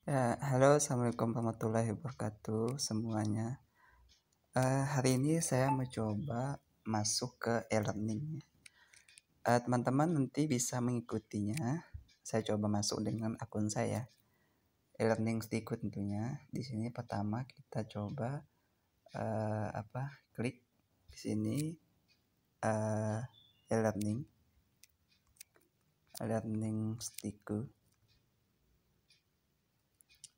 Halo, assalamualaikum warahmatullahi wabarakatuh semuanya. Hari ini saya mencoba masuk ke e-learning. Teman-teman nanti bisa mengikutinya. Saya coba masuk dengan akun saya. E-learning Stiku tentunya. Di sini pertama kita coba klik di sini e-learning, Stiku.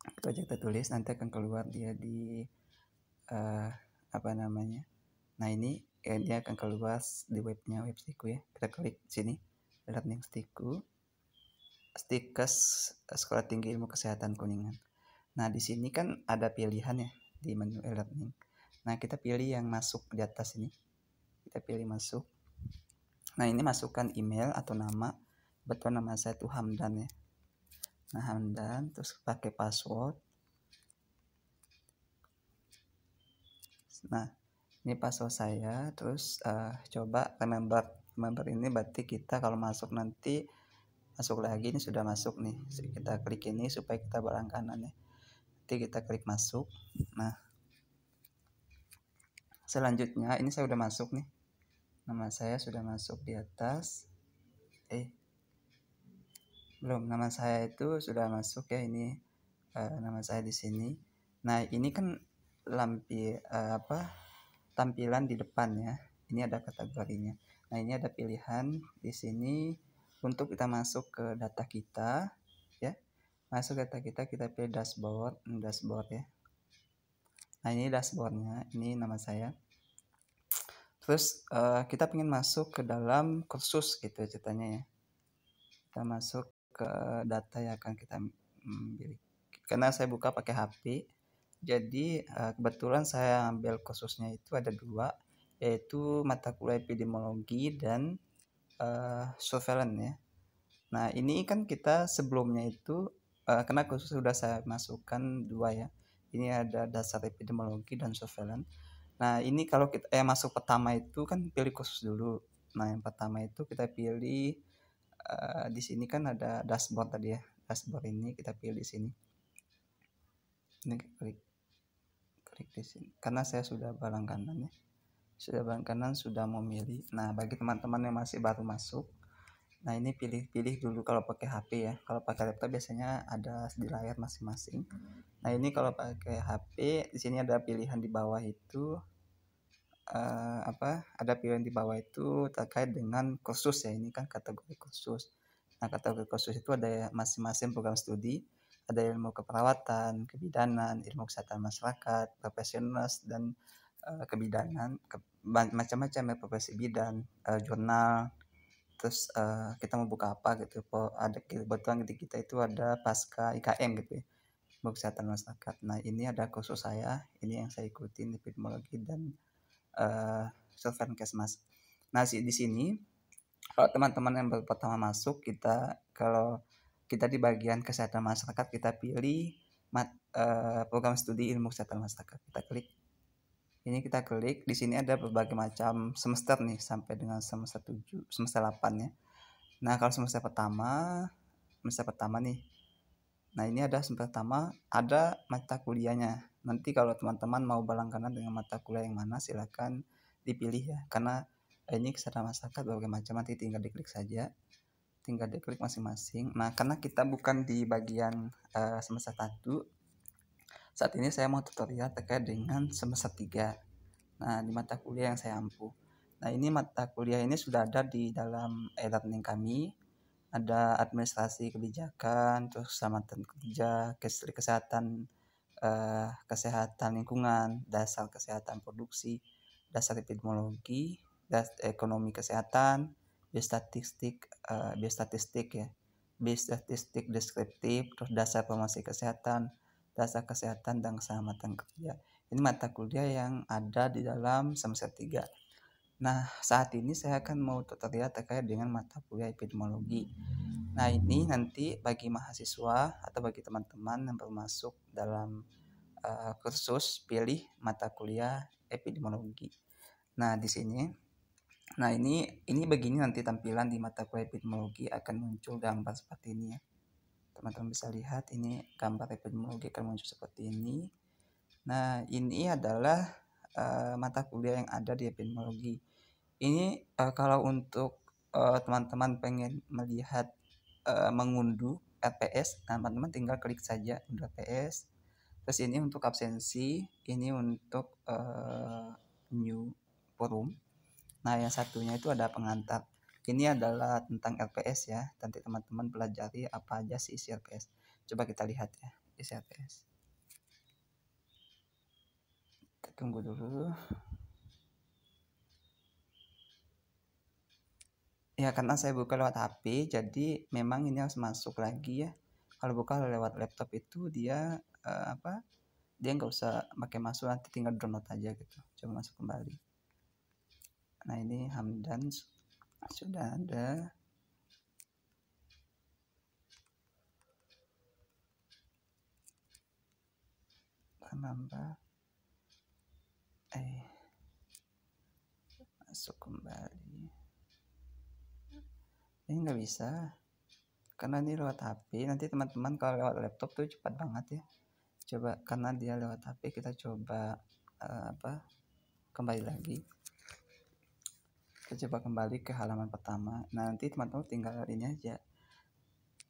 Itu aja kita tulis, nanti akan keluar dia di Nah ini dia akan keluar di webnya, web Stiku ya. Kita klik sini, learning Stiku, Stikes Sekolah Tinggi Ilmu Kesehatan Kuningan. Nah di sini kan ada pilihan ya di menu e-learning. Nah kita pilih yang masuk di atas ini. Kita pilih masuk. Nah ini masukkan email atau nama. Betul nama saya itu Hamdan ya. Nah Hamdan, terus pakai password. Nah ini password saya, terus coba remember ini berarti kita kalau masuk nanti masuk lagi, ini sudah masuk nih, kita klik ini supaya kita berlangganan ya. Nanti kita klik masuk. Nah selanjutnya ini saya udah masuk nih, nama saya sudah masuk di atas. Belum, nama saya itu sudah masuk ya, ini nama saya di sini. Nah ini kan tampilan di depan ya. Ini ada kategorinya. Nah ini ada pilihan di sini untuk kita masuk ke data kita ya. Masuk data kita pilih dashboard ya. Nah ini dashboardnya, ini nama saya. Terus kita ingin masuk ke dalam kursus gitu ceritanya ya. Kita masuk ke data yang akan kita miliki. Karena saya buka pakai HP, jadi kebetulan saya ambil kursusnya itu ada 2, yaitu mata kuliah epidemiologi dan surveillance ya. Nah ini kan kita sebelumnya itu karena kursus sudah saya masukkan 2 ya. Ini ada dasar epidemiologi dan surveillance. Nah ini kalau kita masuk pertama itu kan pilih kursus dulu. Nah yang pertama itu kita pilih di sini kan ada dashboard tadi ya. Dashboard ini kita pilih di sini. Ini klik di sini. Karena saya sudah berlangganan ya. Sudah memilih. Nah bagi teman-teman yang masih baru masuk, nah ini pilih dulu kalau pakai HP ya. Kalau pakai laptop biasanya ada di layar masing-masing. Nah ini kalau pakai HP, di sini ada pilihan di bawah itu ada pilihan di bawah itu terkait dengan kursus ya. Ini kan kategori kursus. Nah kategori kursus itu ada masing-masing program studi. Ada ilmu keperawatan, kebidanan, ilmu kesehatan masyarakat, profesional dan kebidanan, macam-macam ya, profesi bidan, jurnal. Terus kita mau buka apa gitu, ada kebetulan kita itu ada pasca IKM gitu ya, ilmu kesehatan masyarakat. Nah ini ada kursus saya, ini yang saya ikutin, epidemiologi dan surveillance Kesmas. Nah di sini kalau teman-teman yang baru pertama masuk, kalau kita di bagian kesehatan masyarakat, kita pilih program studi ilmu kesehatan masyarakat. Kita klik. Ini kita klik. Di sini ada berbagai macam semester nih sampai dengan semester 7, semester 8 ya. Nah kalau semester pertama nih. Nah ini ada semester pertama, ada mata kuliahnya. Nanti kalau teman-teman mau berlangganan dengan mata kuliah yang mana, silakan dipilih ya. Karena ini kesehatan masyarakat berbagai macam, nanti tinggal diklik saja. Tinggal diklik masing-masing. Nah karena kita bukan di bagian semester 1, saat ini saya mau tutorial terkait dengan semester 3. Nah di mata kuliah yang saya ampuh. Nah ini mata kuliah ini sudah ada di dalam e-learning kami. Ada administrasi kebijakan, terus keselamatan kerja, kesehatan lingkungan, dasar kesehatan produksi, dasar epidemiologi, ekonomi kesehatan, biostatistik ya, biostatistik deskriptif, terus dasar promosi kesehatan, dasar kesehatan dan keselamatan kerja. Ini mata kuliah yang ada di dalam semester 3. Nah, saat ini saya akan mau tutorial terkait dengan mata kuliah epidemiologi. Nah, ini nanti bagi mahasiswa atau bagi teman-teman yang baru masuk dalam kursus, pilih mata kuliah epidemiologi. Nah, di sini. Nah, ini begini nanti tampilan di mata kuliah epidemiologi, akan muncul gambar seperti ini ya. teman-teman bisa lihat ini gambar epidemiologi akan muncul seperti ini. Nah, ini adalah mata kuliah yang ada di epidemiologi. Ini kalau untuk teman-teman pengen melihat mengunduh RPS, nah teman-teman tinggal klik saja unduh RPS. Terus ini untuk absensi, ini untuk new forum. Nah, yang satunya itu ada pengantar. Ini adalah tentang RPS ya. Nanti teman-teman pelajari apa aja sih isi RPS. Coba kita lihat ya isi RPS. Kita tunggu dulu. Ya, karena saya buka lewat HP, jadi memang ini harus masuk lagi ya. Kalau buka lewat laptop itu dia dia nggak usah pakai masuk, nanti tinggal download aja gitu. Coba masuk kembali. Nah, ini Hamdan sudah ada. Nambah. Masuk kembali. Ini nggak bisa. Karena ini lewat HP, nanti teman-teman kalau lewat laptop tuh cepat banget ya. Coba karena dia lewat HP, kita coba kembali lagi. Kita coba kembali ke halaman pertama. Nah, nanti teman-teman tinggal ini aja,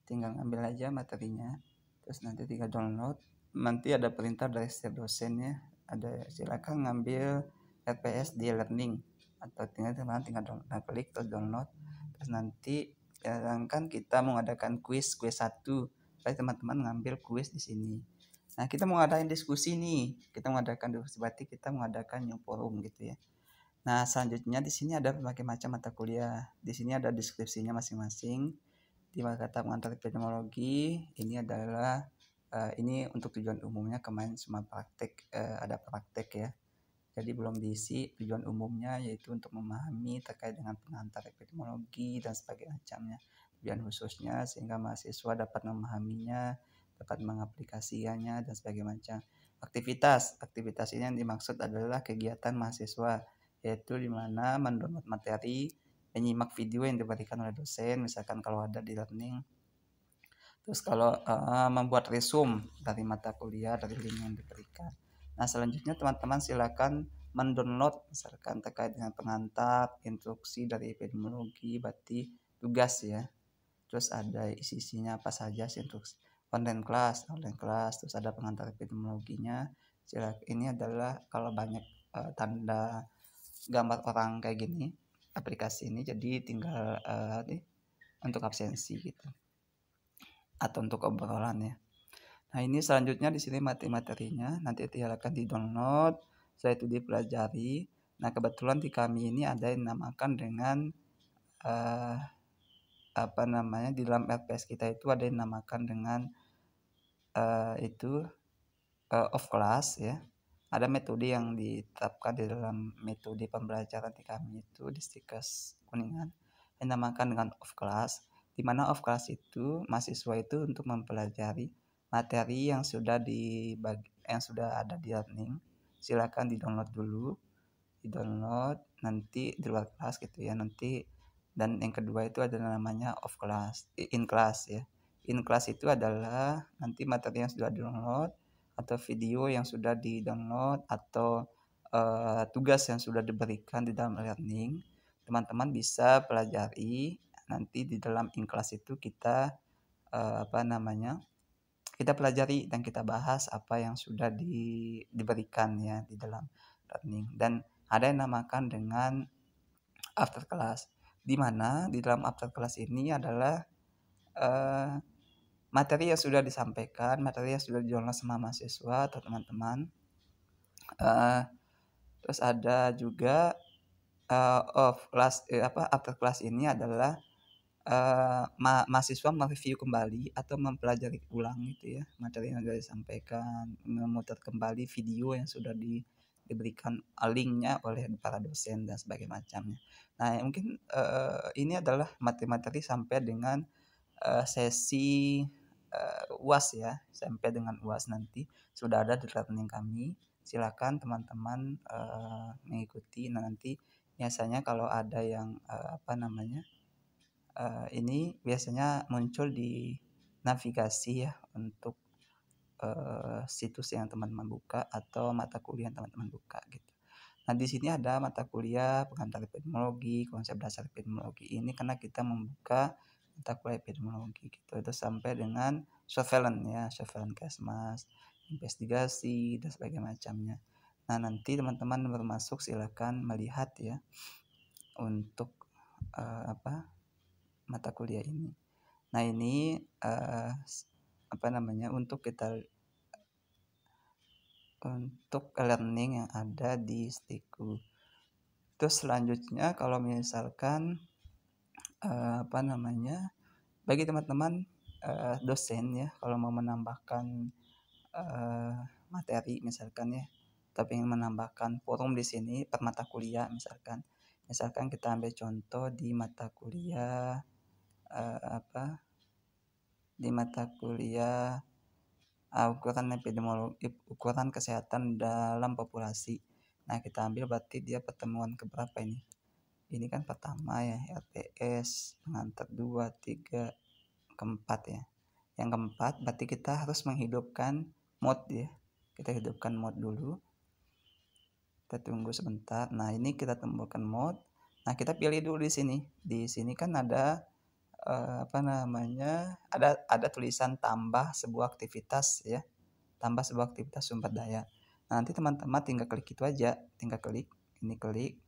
tinggal ambil aja materinya, terus nanti tinggal download. Nanti ada perintah dari setiap dosennya, ada silakan ngambil RPS di learning, atau tinggal download, klik terus download. Terus nanti kan kita mengadakan kuis 1, jadi teman-teman ngambil kuis di sini. Nah, kita mau ngadain diskusi nih, berarti kita mengadakan new forum gitu ya. Nah, selanjutnya di sini ada berbagai macam mata kuliah. Di sini ada deskripsinya masing-masing. Di mata pengantar epidemiologi, ini adalah ini untuk tujuan umumnya, kemarin cuma praktek, ada praktek ya. Jadi belum diisi tujuan umumnya, yaitu untuk memahami terkait dengan pengantar epidemiologi dan sebagainya macamnya. Tujuan khususnya sehingga mahasiswa dapat memahaminya, dapat mengaplikasikannya dan sebagainya macam. Aktivitas ini yang dimaksud adalah kegiatan mahasiswa, yaitu di mana mendownload materi, menyimak video yang diberikan oleh dosen, misalkan kalau ada di learning. Terus kalau membuat resume dari mata kuliah dari link yang diberikan. Nah, selanjutnya teman-teman silakan mendownload misalkan terkait dengan pengantar, instruksi dari epidemiologi, berarti tugas ya. Terus ada isi-isinya apa saja sih, instruksi online kelas, terus ada pengantar epidemiologinya. Ini adalah kalau banyak tanda gambar orang kayak gini, aplikasi ini, jadi tinggal untuk absensi gitu, atau untuk obrolan ya. Nah, ini selanjutnya di sini materinya, nanti akan di-download, setelah itu dipelajari. Nah, kebetulan di kami ini ada yang dinamakan dengan di dalam RPS kita itu ada yang dinamakan dengan off class ya. Ada metode yang diterapkan di dalam metode pembelajaran di kami itu di Stikes Kuningan, yang dinamakan dengan off class, di mana off class itu mahasiswa itu untuk mempelajari materi yang sudah ada di learning. Silakan di-download dulu, nanti di luar kelas gitu ya nanti. Dan yang kedua itu ada namanya off class, in class ya. In class itu adalah nanti materi yang sudah di-download, atau video yang sudah di-download, atau tugas yang sudah diberikan di dalam learning, teman-teman bisa pelajari. Nanti di dalam in class itu kita kita pelajari dan kita bahas apa yang sudah diberikan ya di dalam learning. Dan ada yang namakan dengan after class, di mana di dalam after class ini adalah materi yang sudah disampaikan, materi yang sudah di-download sama mahasiswa atau teman-teman. Terus ada juga after class ini adalah mahasiswa mereview kembali atau mempelajari ulang gitu ya materi yang sudah disampaikan, memutar kembali video yang sudah diberikan linknya oleh para dosen dan sebagainya macamnya. Nah, mungkin ini adalah materi-materi sampai dengan sesi UAS ya, sampai dengan UAS nanti sudah ada di learning kami. Silakan teman-teman mengikuti. Nah, nanti biasanya kalau ada yang ini biasanya muncul di navigasi ya untuk situs yang teman-teman buka atau mata kuliah yang teman-teman buka gitu. Nah, di sini ada mata kuliah pengantar epidemiologi, konsep dasar epidemiologi ini karena kita membuka mata kuliah epidemiologi gitu. Itu sampai dengan surveillance ya, surveillance Kesmas, investigasi dan sebagainya macamnya. Nah, nanti teman-teman bermasuk silakan melihat ya untuk mata kuliah ini. Nah, ini untuk learning yang ada di Stiku. Terus selanjutnya kalau misalkan bagi teman-teman dosen ya, kalau mau menambahkan materi misalkan ya, tapi ingin menambahkan forum di sini per mata kuliah misalkan kita ambil contoh di mata kuliah ukuran epidemiologi, ukuran kesehatan dalam populasi. Nah, kita ambil berarti dia pertemuan keberapa ini? Ini kan pertama ya, LPS, pengantar 2, 3, keempat ya. Yang keempat berarti kita harus menghidupkan mode ya. Kita hidupkan mode dulu. Kita tunggu sebentar. Nah, ini kita temukan mode. Nah, kita pilih dulu di sini. Di sini kan ada ada tulisan tambah sebuah aktivitas ya. Tambah sebuah aktivitas sumber daya. Nah, nanti teman-teman tinggal klik itu aja, tinggal klik, ini klik.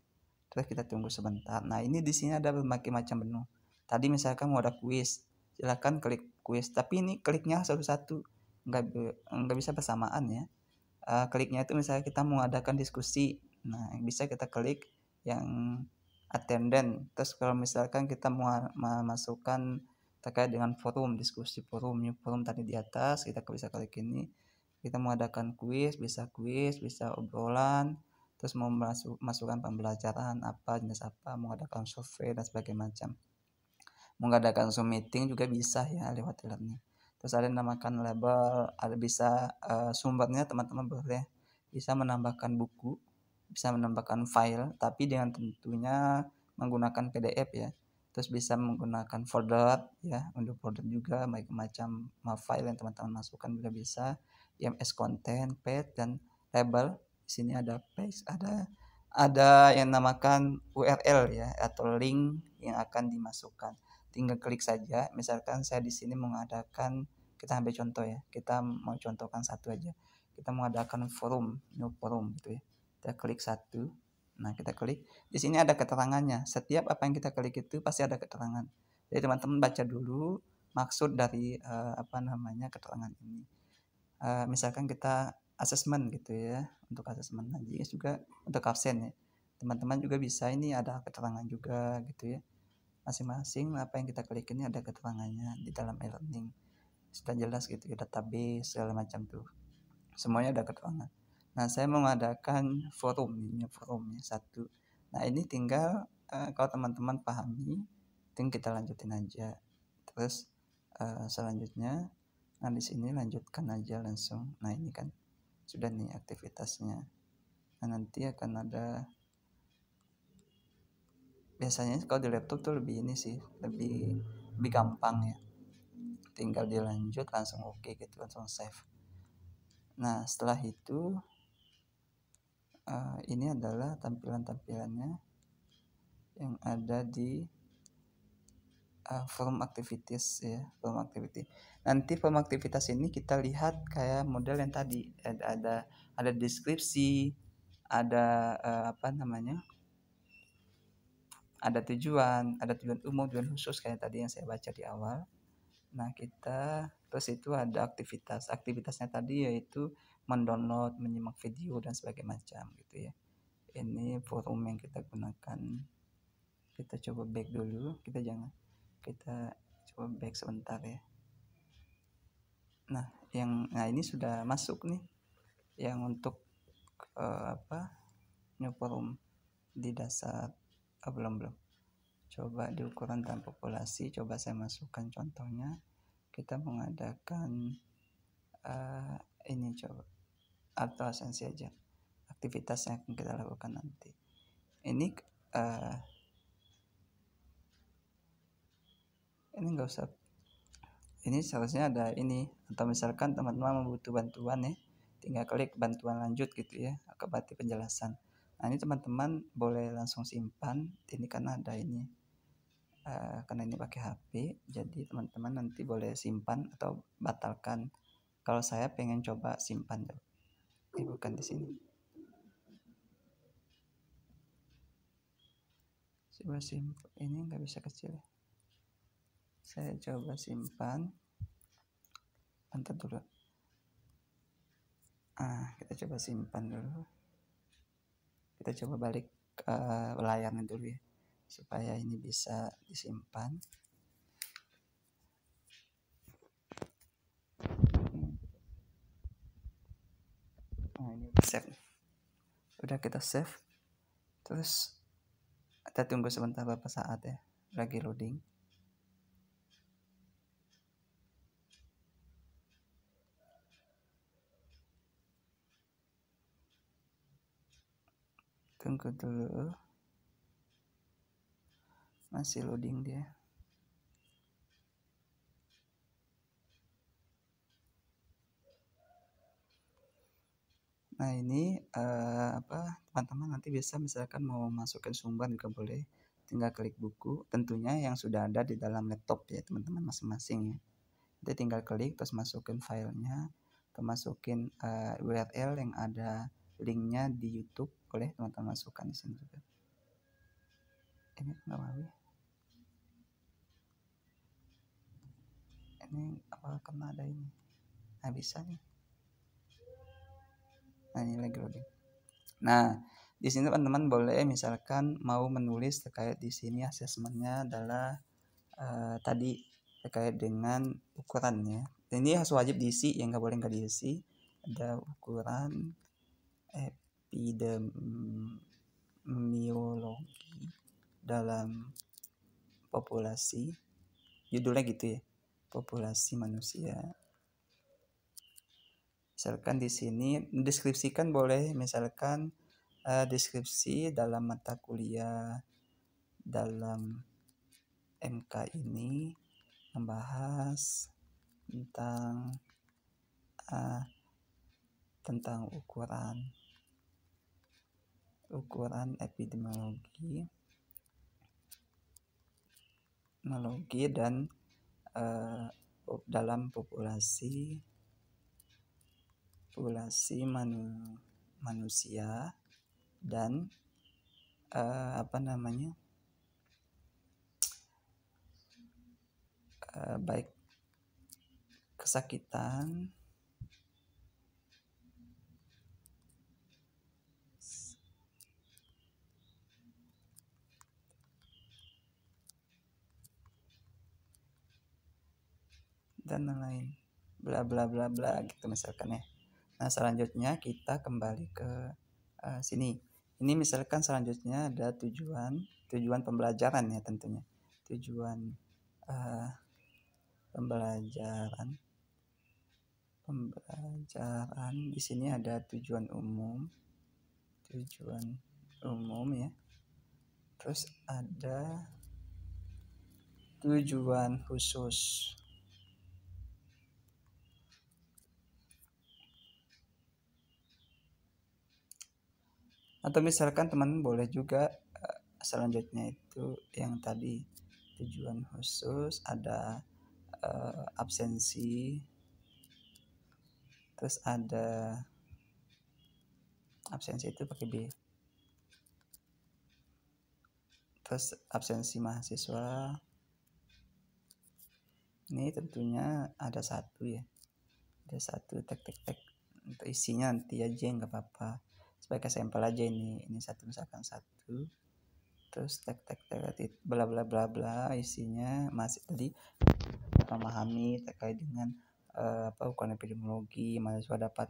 Terus kita tunggu sebentar. Nah, ini di sini ada berbagai macam menu. Tadi misalkan mau ada kuis, silakan klik kuis. Tapi ini kliknya satu-satu, nggak bisa bersamaan ya. Kliknya itu misalnya kita mau adakan diskusi, nah bisa kita klik yang attendant. Terus kalau misalkan kita mau memasukkan terkait dengan forum, diskusi forum, new forum tadi di atas, kita bisa klik ini. Kita mau adakan kuis, bisa obrolan, terus mau masukkan pembelajaran apa, jenis apa, mau adakan survei dan sebagainya macam. Mau adakan Zoom meeting juga bisa ya lewat e-learning. Terus ada yang namakan label, ada bisa sumbernya teman-teman boleh bisa menambahkan buku, bisa menambahkan file, tapi dengan tentunya menggunakan PDF ya. Terus bisa menggunakan folder ya, untuk folder juga macam file yang teman-teman masukkan juga bisa. IMS content, page dan label. Di sini ada page, ada yang namakan URL ya atau link yang akan dimasukkan. Tinggal klik saja. Misalkan saya di sini mengadakan, kita ambil contoh ya. Kita mau contohkan satu aja. Kita mengadakan forum, new forum gitu ya. Kita klik satu. Nah, kita klik. Di sini ada keterangannya. Setiap apa yang kita klik itu pasti ada keterangan. Jadi teman-teman baca dulu maksud dari keterangan ini. Misalkan kita asesmen gitu ya. Untuk asesmen nanti juga untuk absen ya. Teman-teman juga bisa ini ada keterangan juga gitu ya. Masing-masing apa yang kita klik ini ada keterangannya di dalam e-learning. Sudah jelas gitu ya, database segala macam tuh. Semuanya ada keterangan. Nah, saya mengadakan forumnya satu. Nah, ini tinggal kalau teman-teman pahami, tinggal kita lanjutin aja. Terus selanjutnya, nah di sini lanjutkan aja langsung. Nah, ini kan sudah nih aktivitasnya. Nah, nanti akan ada, biasanya kalau di laptop tuh lebih ini sih, lebih gampang ya. Tinggal dilanjut langsung oke gitu, langsung save. Nah, setelah itu ini adalah tampilan-tampilannya yang ada di form activities ya, form activity. Nanti form aktivitas ini kita lihat kayak model yang tadi, ada deskripsi, ada ada tujuan umum, tujuan khusus kayak tadi yang saya baca di awal. Nah, kita terus itu ada aktivitasnya tadi yaitu mendownload, menyimak video dan sebagainya macam gitu ya. Ini forum yang kita gunakan. Kita coba back dulu, kita coba back sebentar ya. Nah, ini sudah masuk nih yang untuk new forum di dasar. Belum. Coba di ukuran dalam populasi, coba saya masukkan contohnya. Kita mengadakan ini coba atau esensi aja, aktivitas yang akan kita lakukan nanti. Ini nggak usah ini seharusnya ada ini, atau misalkan teman-teman membutuh bantuan ya, tinggal klik bantuan lanjut gitu ya, ke berarti penjelasan. Nah ini teman-teman boleh langsung simpan, ini karena ada ini, karena ini pakai HP, jadi teman-teman nanti boleh simpan atau batalkan. Kalau saya pengen coba simpan, ini bukan di sini. Coba simpan, ini nggak bisa kecil ya. Saya coba simpan. Bentar dulu. Kita coba simpan dulu. Kita coba balik ke layarnya dulu ya, supaya ini bisa disimpan. Nah ini udah save. Udah kita save. Terus kita tunggu sebentar beberapa saat ya, lagi loading. Tunggu dulu, masih loading dia. Nah ini teman-teman nanti bisa misalkan mau masukkan sumber juga boleh, tinggal klik buku, tentunya yang sudah ada di dalam laptop ya teman-teman masing-masing ya. Jadi tinggal klik terus masukin filenya, atau masukin URL yang ada linknya di YouTube, boleh teman-teman masukkan di sini juga. Ini nggak mau ya. Ini apa karena ada ini? Nah bisa nih. Nah ini lagi loading. Nah di sini teman-teman boleh misalkan mau menulis terkait di sini asesmennya adalah tadi terkait dengan ukurannya. Ini harus wajib diisi, yang nggak boleh nggak diisi. Ada ukuran epidemiologi dalam populasi, judulnya gitu ya, populasi manusia. Misalkan di sini deskripsikan boleh, misalkan deskripsi dalam mata kuliah dalam MK ini membahas tentang ukuran epidemiologi dan dalam populasi manusia dan baik kesakitan dan lain bla bla bla bla gitu misalkan ya. Nah selanjutnya kita kembali ke sini. Ini misalkan selanjutnya ada tujuan pembelajaran ya tentunya. Tujuan pembelajaran di sini ada tujuan umum ya. Terus ada tujuan khusus. Atau misalkan teman boleh juga selanjutnya itu yang tadi tujuan khusus, ada absensi, terus ada absensi itu pakai B, terus absensi mahasiswa ini tentunya ada satu ya, ada satu tek untuk isinya nanti aja nggak apa-apa, sebagai sampel aja ini satu, misalkan satu, terus tek bla bla bla bla, isinya masih tadi memahami terkait dengan ukuran epidemiologi, mahasiswa dapat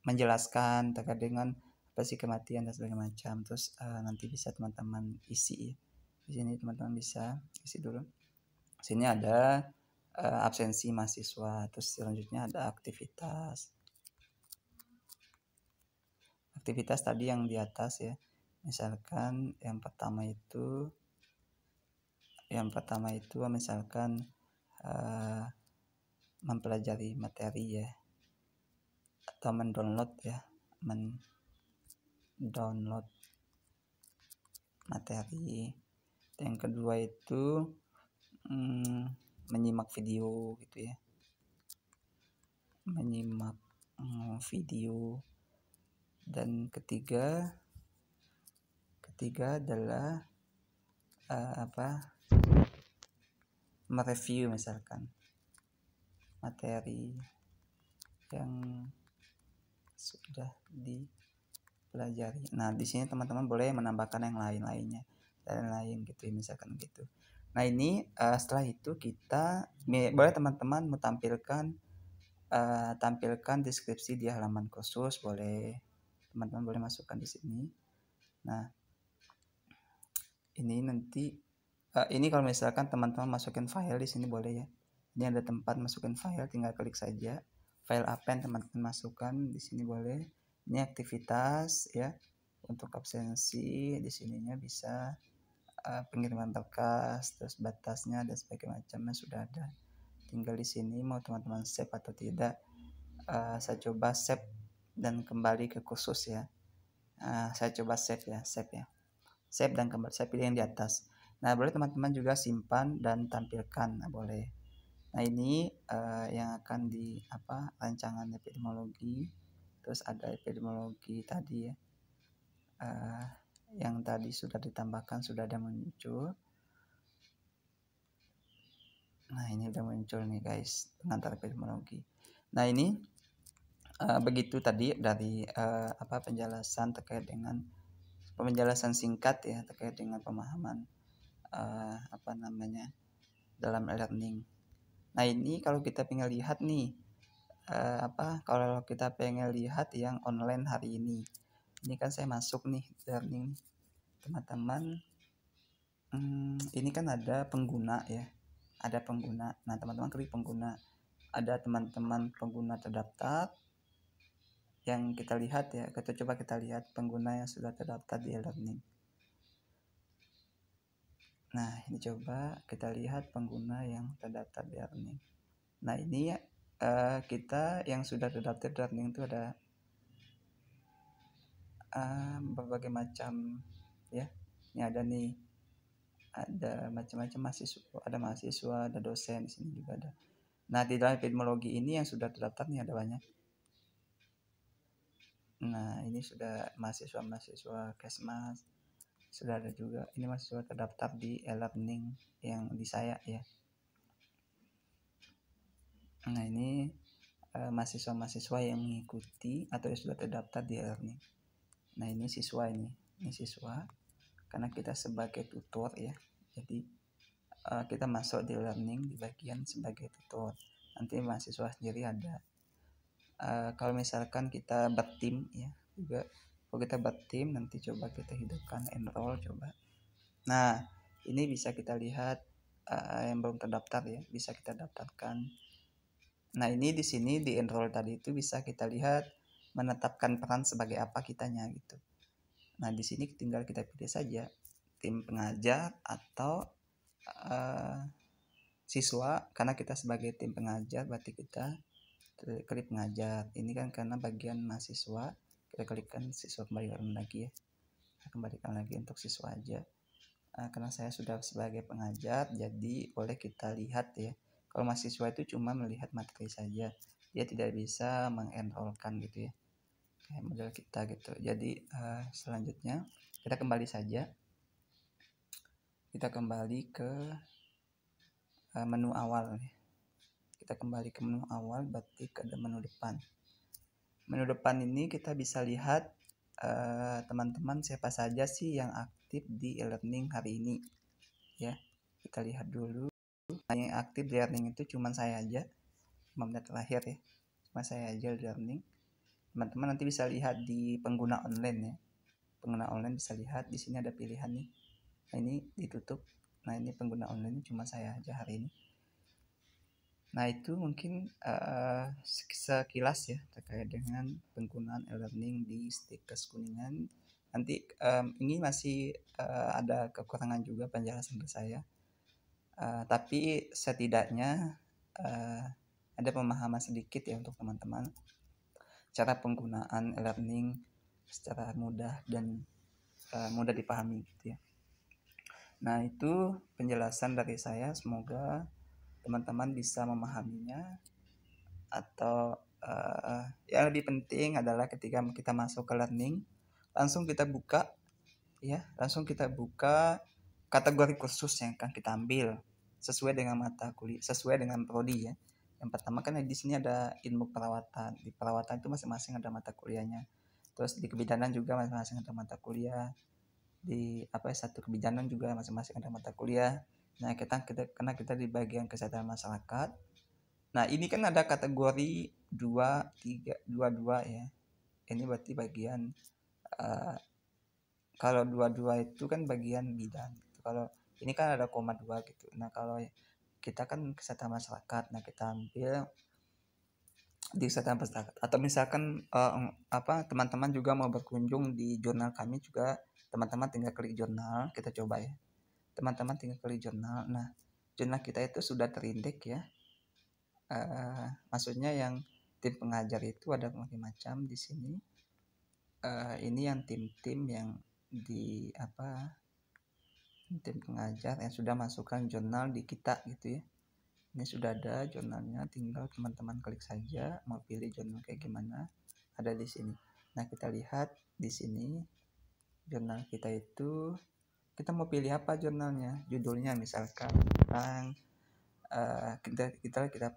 menjelaskan terkait dengan apa sih kematian dan segala macam. Terus nanti bisa teman-teman isi ya. Di sini teman-teman bisa isi dulu. Sini ada absensi mahasiswa, terus selanjutnya ada aktivitas tadi yang di atas ya. Misalkan yang pertama itu misalkan mempelajari materi ya, atau mendownload materi. Yang kedua itu menyimak video gitu ya, menyimak video. Dan ketiga adalah mereview misalkan materi yang sudah dipelajari. Nah, di sini teman-teman boleh menambahkan yang lain-lainnya dan lain gitu misalkan gitu. Nah, ini setelah itu kita boleh teman-teman tampilkan deskripsi di halaman kursus, boleh teman-teman boleh masukkan di sini. Nah, ini nanti ini kalau misalkan teman-teman masukin file di sini boleh ya. Ini ada tempat masukin file, tinggal klik saja. File apa yang teman-teman masukkan di sini boleh. Ini aktivitas ya. Untuk absensi di sininya bisa pengiriman berkas, terus batasnya dan sebagainya macamnya sudah ada. Tinggal di sini mau teman-teman save atau tidak. Saya coba save dan kembali ke kursus ya. Saya coba save ya. Save dan kembali, saya pilih yang di atas. Nah, boleh teman-teman juga simpan dan tampilkan, nah, boleh. Nah, ini yang akan di rancangan epidemiologi. Terus ada epidemiologi tadi ya, yang tadi sudah ditambahkan, sudah ada muncul. Nah, ini udah muncul nih guys, pengantar epidemiologi. Nah, ini begitu tadi dari penjelasan singkat ya terkait dengan pemahaman dalam e-learning. Nah, ini kalau kita pengen lihat nih kalau kita pengen lihat yang online hari ini. Ini kan saya masuk nih learning teman-teman. Ini kan ada pengguna ya. Ada pengguna. Nah, teman-teman klik pengguna. Ada teman-teman pengguna terdaftar yang kita lihat ya. Coba kita lihat pengguna yang sudah terdaftar di e-learning. Nah, ini coba kita lihat pengguna yang terdaftar di e-learning. Nah, ini kita yang sudah terdaftar di e-learning itu ada berbagai macam ya. Ini ada macam-macam mahasiswa, ada dosen, di sini juga ada. Nah, di dalam epidemiologi ini yang sudah terdaftar nih ada banyak. Nah, ini sudah mahasiswa Kesmas, sudah ada juga. Ini mahasiswa terdaftar di e-learning yang di saya ya. Nah, ini mahasiswa yang mengikuti atau yang sudah terdaftar di e-learning. Nah, ini siswa karena kita sebagai tutor ya. Jadi kita masuk di learning di bagian sebagai tutor. Nanti mahasiswa sendiri ada. Kalau misalkan kita bertim ya juga. Kalau kita bertim nanti coba kita hidupkan enroll coba. Nah, ini bisa kita lihat yang belum terdaftar ya, bisa kita daftarkan. Nah, ini di sini di enroll tadi itu bisa kita lihat menetapkan peran sebagai apa kitanya gitu. Nah, di sini tinggal kita pilih saja tim pengajar atau siswa. Karena kita sebagai tim pengajar berarti kita klik pengajar. Ini kan karena bagian mahasiswa, kita klikkan siswa, kembalikan lagi ya. Kembalikan lagi untuk siswa aja. Karena saya sudah sebagai pengajar, jadi boleh kita lihat ya. Kalau mahasiswa itu cuma melihat materi saja, dia tidak bisa mengenrolkan gitu ya, kayak model kita gitu. Jadi selanjutnya kita kembali saja, kita kembali ke menu awal ya. Kita kembali ke menu awal, berarti ke menu depan. Menu depan ini kita bisa lihat teman-teman siapa saja sih yang aktif di e-learning hari ini ya. Kita lihat dulu. Yang aktif di learning itu cuma saya aja, 5 menit terakhir ya, cuma saya aja di learning. Teman-teman nanti bisa lihat di pengguna online ya, pengguna online bisa lihat di sini ada pilihan nih. Nah, ini ditutup. Nah, ini pengguna online cuma saya aja hari ini. Nah, itu mungkin sekilas ya terkait dengan penggunaan e-learning di Stikes Kuningan. Nanti ini masih ada kekurangan juga penjelasan dari saya. Tapi setidaknya ada pemahaman sedikit ya untuk teman-teman cara penggunaan e-learning secara mudah dan mudah dipahami gitu ya. Nah, itu penjelasan dari saya, semoga teman-teman bisa memahaminya. Atau yang lebih penting adalah ketika kita masuk ke learning, langsung kita buka kategori kursus yang akan kita ambil sesuai dengan mata kuliah, sesuai dengan prodi ya. Yang pertama kan di sini ada ilmu perawatan. Di perawatan itu masing-masing ada mata kuliahnya. Terus di kebidanan juga masing-masing ada mata kuliah. Di satu kebidanan juga masing-masing ada mata kuliah. Nah, karena kita di bagian kesehatan masyarakat. Nah, ini kan ada kategori 2, 3, 22 ya. Ini berarti bagian kalau 22 itu kan bagian bidang. Kalau ini kan ada koma 2 gitu. Nah, kalau kita kan kesehatan masyarakat, nah kita ambil di kesehatan masyarakat. Atau misalkan teman-teman juga mau berkunjung di jurnal kami juga, teman-teman tinggal klik jurnal, kita coba ya. Teman-teman tinggal klik jurnal. Nah, jurnal kita itu sudah terindeks ya. Maksudnya yang tim pengajar itu ada macam-macam di sini. Ini yang tim-tim yang tim pengajar yang sudah masukkan jurnal di kita gitu ya. Ini sudah ada jurnalnya, tinggal teman-teman klik saja mau pilih jurnal kayak gimana, ada di sini. Nah, kita lihat di sini jurnal kita itu, kita mau pilih apa jurnalnya, judulnya misalkan tentang kita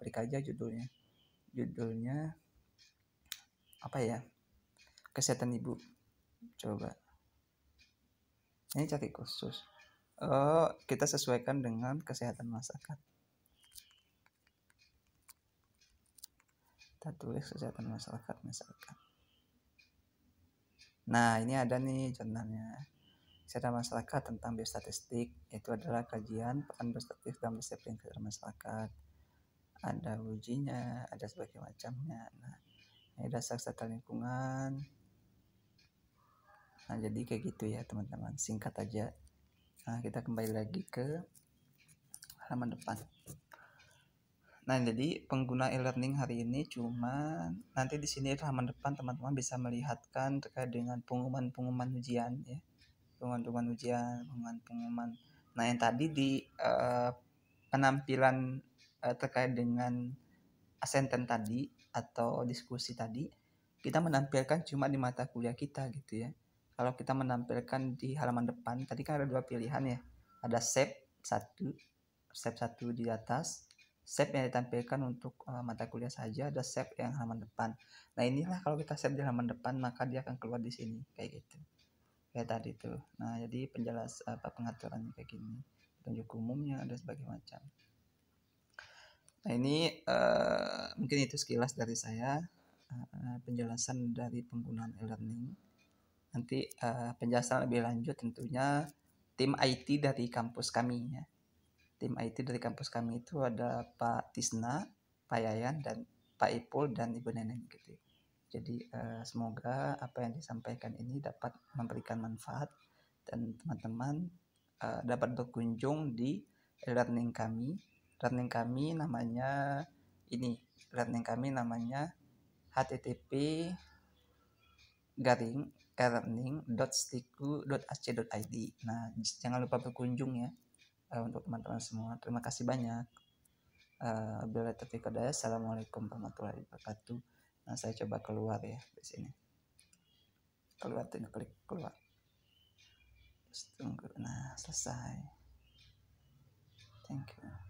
klik aja judulnya apa ya, kesehatan ibu. Coba ini cari khusus, kita sesuaikan dengan kesehatan masyarakat, kita tulis kesehatan masyarakat misalkan. Nah, ini ada nih jurnalnya, kesehatan masyarakat tentang biostatistik, itu adalah kajian peran biostatistik dalam disiplin kesehatan masyarakat. Ada ujinya, ada sebagainya macamnya. Nah, ini dasar kesehatan lingkungan. Nah, jadi kayak gitu ya teman-teman, singkat aja. Nah, kita kembali lagi ke halaman depan. Nah, jadi pengguna e-learning hari ini cuma nanti di sini halaman depan teman-teman bisa melihatkan terkait dengan pengumuman ujian ya. Pengumuman ujian. Nah, yang tadi di penampilan terkait dengan asenten tadi atau diskusi tadi, kita menampilkan cuma di mata kuliah kita gitu ya. Kalau kita menampilkan di halaman depan, tadi kan ada 2 pilihan ya. Ada step 1 di atas, step yang ditampilkan untuk mata kuliah saja, ada step yang halaman depan. Nah, inilah kalau kita save di halaman depan maka dia akan keluar di sini kayak gitu. Kayak tadi tuh. Nah, jadi pengaturannya kayak gini. Petunjuk umumnya ada sebagainya macam. Nah, ini mungkin itu sekilas dari saya, penjelasan dari penggunaan e-learning. Nanti penjelasan lebih lanjut tentunya tim IT dari kampus kami ya. Tim IT dari kampus kami itu ada Pak Tisna, Pak Yayan, dan Pak Ipul, dan Ibu Neneng gitu. Jadi semoga apa yang disampaikan ini dapat memberikan manfaat dan teman-teman dapat berkunjung di e-learning kami. Learning kami namanya http://e-learning.stiku.ac.id. Nah, jangan lupa berkunjung ya untuk teman-teman semua. Terima kasih banyak. Bila taufiq hidayah. Assalamualaikum warahmatullahi wabarakatuh. Nah, saya coba keluar ya di sini. Keluar, tinggal klik keluar. Terus tunggu. Nah, selesai. Thank you.